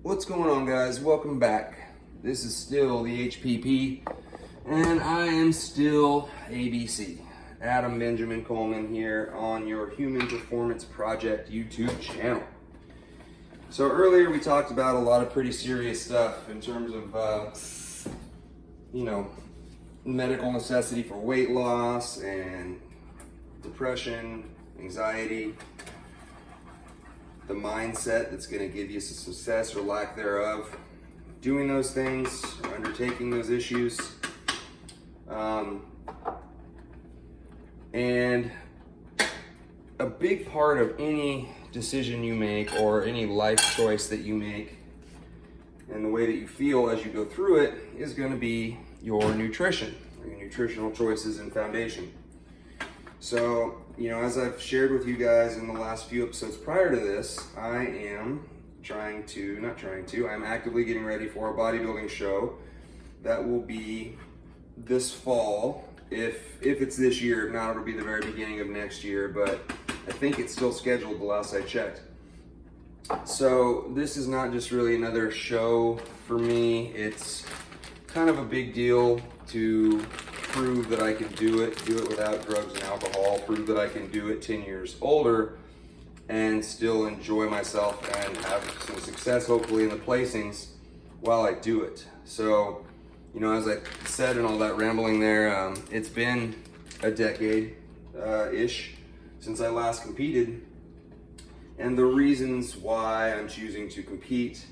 What's going on, guys? Welcome back. This is still the HPP, and I am still ABC. Adam Benjamin Coleman here on your Human Performance Project YouTube channel. So earlier we talked about a lot of pretty serious stuff in terms of, medical necessity for weight loss and depression, anxiety, the mindset that's going to give you some success or lack thereof, doing those things, or undertaking those issues. And a big part of any decision you make or any life choice that you make and the way that you feel as you go through it is going to be your nutrition, or your nutritional choices and foundation. So, as I've shared with you guys in the last few episodes prior to this, I am I'm actively getting ready for a bodybuilding show that will be this fall. If it's this year, if not, it'll be the very beginning of next year, but I think it's still scheduled the last I checked. So this is not just really another show for me. It's kind of a big deal to prove that I can do it without drugs and alcohol, prove that I can do it 10 years older and still enjoy myself and have some success, hopefully, in the placings while I do it. So, as I said in all that rambling there, it's been a decade-ish since I last competed. And the reasons why I'm choosing to compete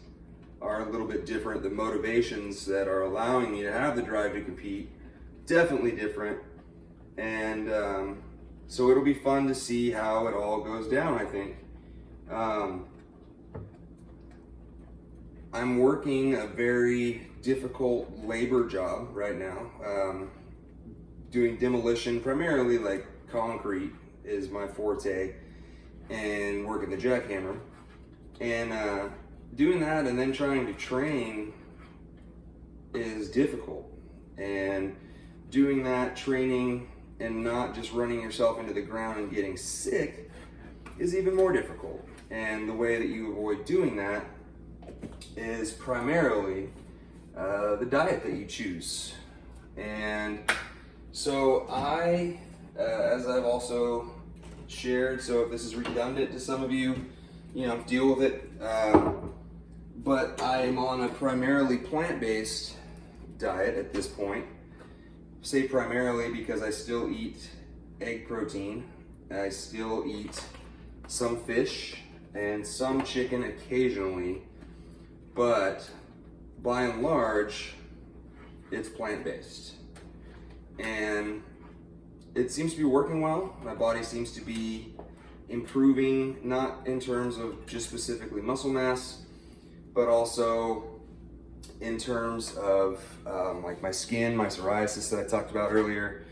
are a little bit different. The motivations that are allowing me to have the drive to compete, definitely different. And so it'll be fun to see how it all goes down, I think. I'm working a very difficult labor job right now. Doing demolition, primarily like concrete is my forte, and working the jackhammer. And doing that and then trying to train is difficult. And doing that training and not just running yourself into the ground and getting sick is even more difficult. And the way that you avoid doing that is primarily the diet that you choose. And so I, as I've also shared, so if this is redundant to some of you, deal with it. But I'm on a primarily plant-based diet at this point. I say primarily because I still eat egg protein. I still eat some fish and some chicken occasionally, but by and large, it's plant-based. And it seems to be working well. My body seems to be improving, not in terms of just specifically muscle mass, but also in terms of like my skin, my psoriasis that I talked about earlier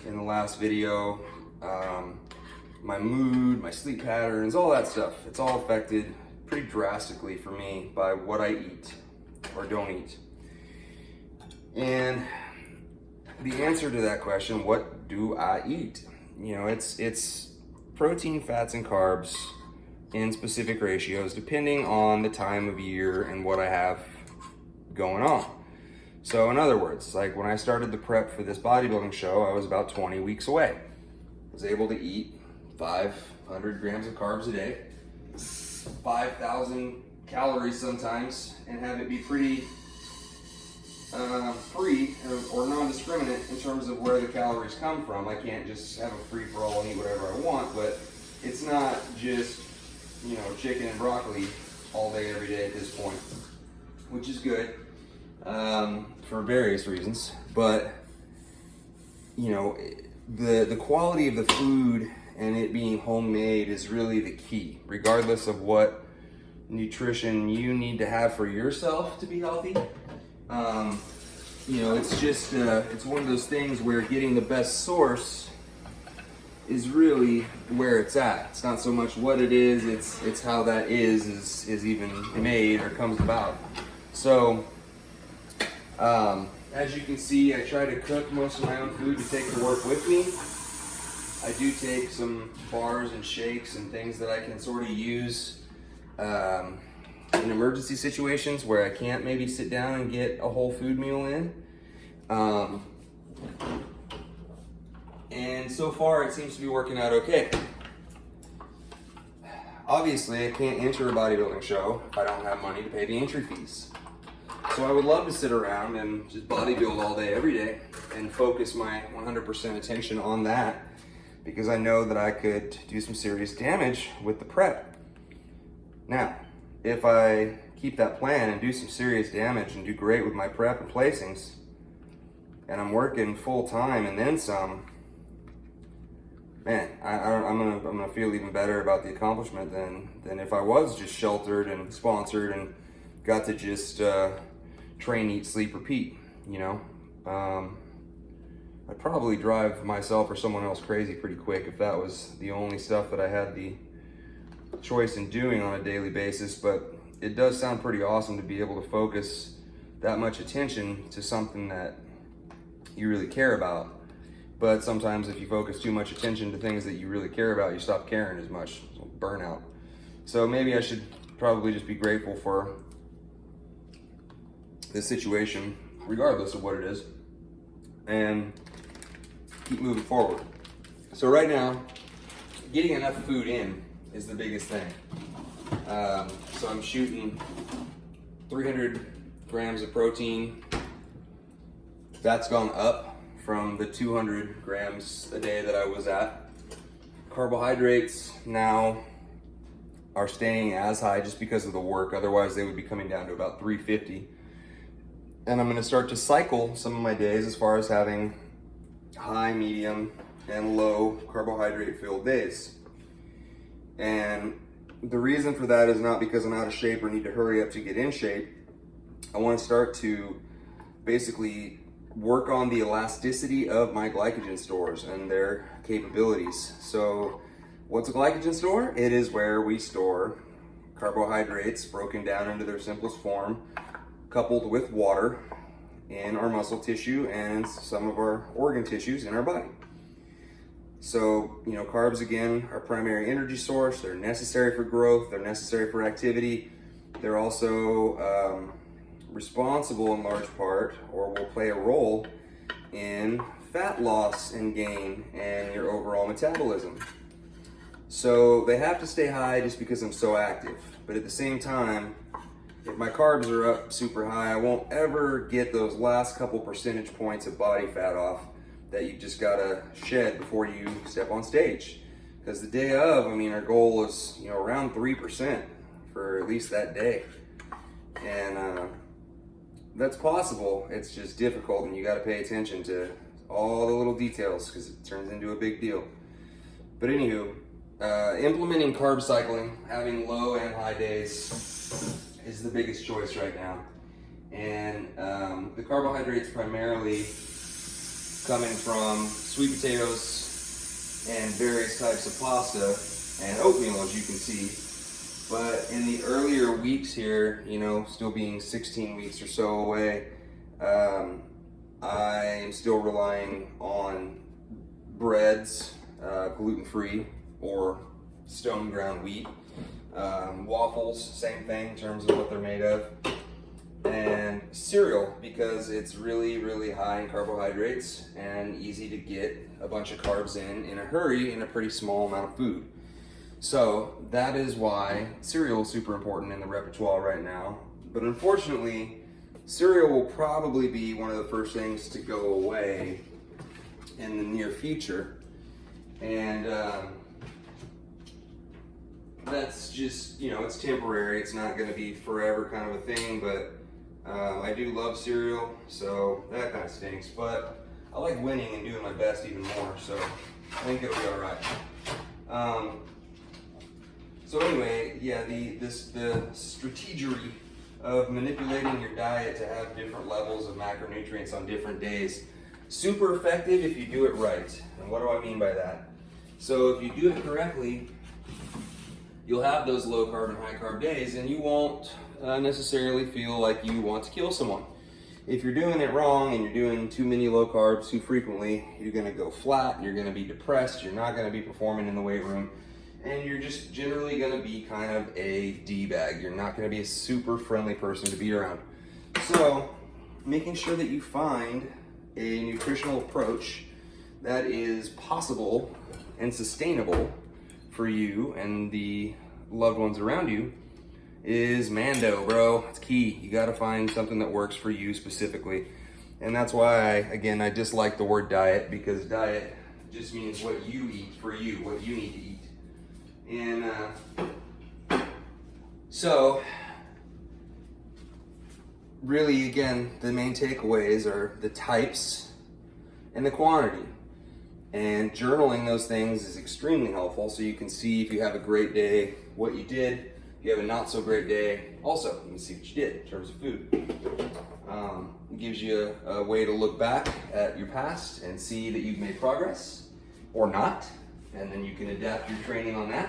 in the last video, my mood, my sleep patterns, all that stuff. It's all affected pretty drastically for me by what I eat or don't eat. And the answer to that question, what do I eat? It's protein, fats, and carbs in specific ratios depending on the time of year and what I have going on. So in other words, like when I started the prep for this bodybuilding show, I was about 20 weeks away. I was able to eat 500 grams of carbs a day, 5,000 calories sometimes, and have it be pretty free or non-discriminate in terms of where the calories come from. I can't just have a free-for-all and eat whatever I want, but it's not just, chicken and broccoli all day, every day at this point, which is good for various reasons. But, the quality of the food and it being homemade is really the key, regardless of what nutrition you need to have for yourself to be healthy. It's just, it's one of those things where getting the best source is really where it's at. It's not so much what it is, it's how that is even made or comes about. So, as you can see, I try to cook most of my own food to take to work with me. I do take some bars and shakes and things that I can sort of use in emergency situations where I can't maybe sit down and get a whole food meal in. And so far it seems to be working out okay. Obviously, I can't enter a bodybuilding show if I don't have money to pay the entry fees. So I would love to sit around and just bodybuild all day, every day, and focus my 100% attention on that, because I know that I could do some serious damage with the prep. Now, if I keep that plan and do some serious damage and do great with my prep and placings, and I'm working full time and then some, man, I'm gonna feel even better about the accomplishment than if I was just sheltered and sponsored and got to just train, eat, sleep, repeat. You know, I'd probably drive myself or someone else crazy pretty quick if that was the only stuff that I had the choice in doing on a daily basis. But it does sound pretty awesome to be able to focus that much attention to something that you really care about. But sometimes if you focus too much attention to things that you really care about, you stop caring as much. So burnout. So maybe I should probably just be grateful for this situation, regardless of what it is, and keep moving forward. So right now, getting enough food in is the biggest thing. So I'm shooting 300 grams of protein. That's gone up from the 200 grams a day that I was at. Carbohydrates now are staying as high just because of the work. Otherwise they would be coming down to about 350. And I'm gonna start to cycle some of my days as far as having high, medium, and low carbohydrate filled days. And the reason for that is not because I'm out of shape or need to hurry up to get in shape. I wanna start to basically work on the elasticity of my glycogen stores and their capabilities. So what's a glycogen store? It is where we store carbohydrates broken down into their simplest form, coupled with water in our muscle tissue and some of our organ tissues in our body. So, you know, carbs again are primary energy source. They're necessary for growth. They're necessary for activity. They're also responsible in large part, or will play a role in fat loss and gain and your overall metabolism. So they have to stay high just because I'm so active. But at the same time, if my carbs are up super high, I won't ever get those last couple percentage points of body fat off that you just gotta shed before you step on stage. Because the day of, I mean, our goal is, you know, around 3% for at least that day. And that's possible. It's just difficult, and you got to pay attention to all the little details because it turns into a big deal. But anywho, implementing carb cycling, having low and high days is the biggest choice right now. And the carbohydrates primarily coming from sweet potatoes and various types of pasta and oatmeal, as you can see. But in the earlier weeks here, you know, still being 16 weeks or so away, I am still relying on breads, gluten-free or stone ground wheat. Waffles, same thing in terms of what they're made of. And cereal, because it's really, really high in carbohydrates and easy to get a bunch of carbs in a hurry in a pretty small amount of food. So that is why cereal is super important in the repertoire right now. But unfortunately, cereal will probably be one of the first things to go away in the near future. And that's just, you know, it's temporary. It's not going to be forever kind of a thing, but I do love cereal, so that kind of stinks. But I like winning and doing my best even more, so I think it'll be all right. So anyway, yeah, the strategery of manipulating your diet to have different levels of macronutrients on different days, super effective if you do it right. And what do I mean by that? So if you do it correctly, you'll have those low carb and high carb days, and you won't necessarily feel like you want to kill someone. If you're doing it wrong and you're doing too many low carbs too frequently, you're gonna go flat, you're gonna be depressed, you're not gonna be performing in the weight room, and you're just generally going to be kind of a D-bag. You're not going to be a super friendly person to be around. So making sure that you find a nutritional approach that is possible and sustainable for you and the loved ones around you is Mando, bro. It's key. You got to find something that works for you specifically. And that's why, again, I dislike the word diet, because diet just means what you eat for you, what you need to eat. And so, really, again, the main takeaways are the types and the quantity. And journaling those things is extremely helpful, so you can see if you have a great day, what you did. If you have a not so great day, also, you can see what you did in terms of food. It gives you a way to look back at your past and see that you've made progress or not, and then you can adapt your training on that.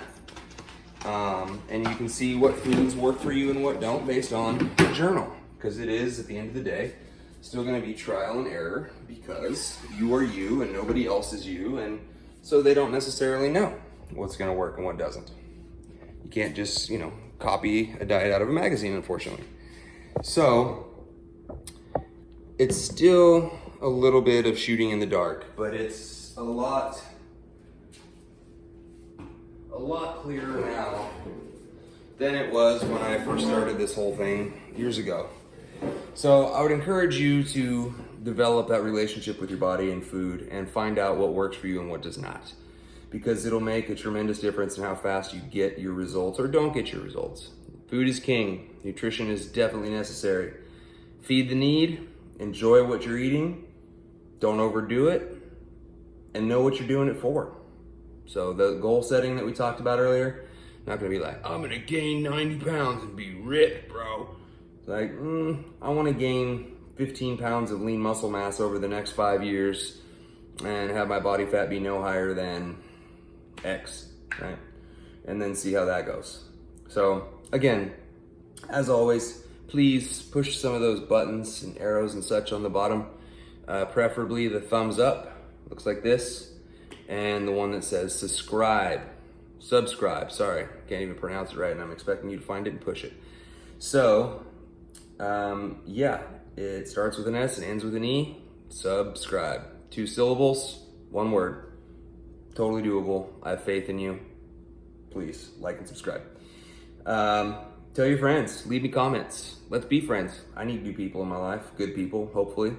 And you can see what foods work for you and what don't based on the journal, because it is, at the end of the day, still going to be trial and error, because you are you and nobody else is you, and so they don't necessarily know what's going to work and what doesn't. You can't just, copy a diet out of a magazine, unfortunately. So it's still a little bit of shooting in the dark, but it's a lot clearer now than it was when I first started this whole thing years ago. So I would encourage you to develop that relationship with your body and food and find out what works for you and what does not, because it'll make a tremendous difference in how fast you get your results or don't get your results. Food is king. Nutrition is definitely necessary. Feed the need, enjoy what you're eating, don't overdo it, and know what you're doing it for. So the goal setting that we talked about earlier, not gonna be like, I'm gonna gain 90 pounds and be ripped, bro. It's like, I wanna gain 15 pounds of lean muscle mass over the next 5 years and have my body fat be no higher than X, right? And then see how that goes. So again, as always, please push some of those buttons and arrows and such on the bottom, preferably the thumbs up, looks like this, and the one that says subscribe, sorry, can't even pronounce it right, and I'm expecting you to find it and push it. So, yeah, it starts with an S and ends with an E, subscribe. 2 syllables, 1 word, totally doable. I have faith in you. Please like and subscribe. Tell your friends, leave me comments. Let's be friends. I need new people in my life, good people, hopefully.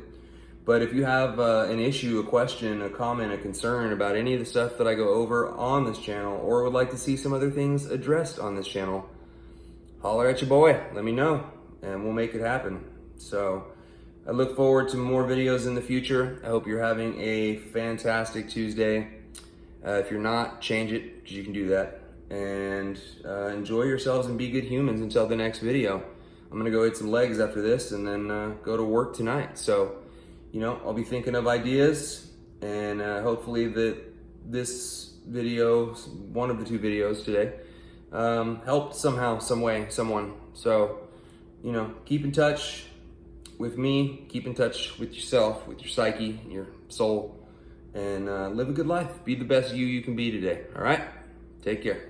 But if you have an issue, a question, a comment, a concern about any of the stuff that I go over on this channel, or would like to see some other things addressed on this channel, holler at your boy, let me know, and we'll make it happen. So I look forward to more videos in the future. I hope you're having a fantastic Tuesday. If you're not, change it, because you can do that. And enjoy yourselves and be good humans until the next video. I'm gonna go eat some legs after this and then go to work tonight. So, I'll be thinking of ideas, and hopefully that this video, one of the 2 videos today, helped somehow, some way, someone. So, keep in touch with me, keep in touch with yourself, with your psyche, your soul, and live a good life. Be the best you can be today, all right? Take care.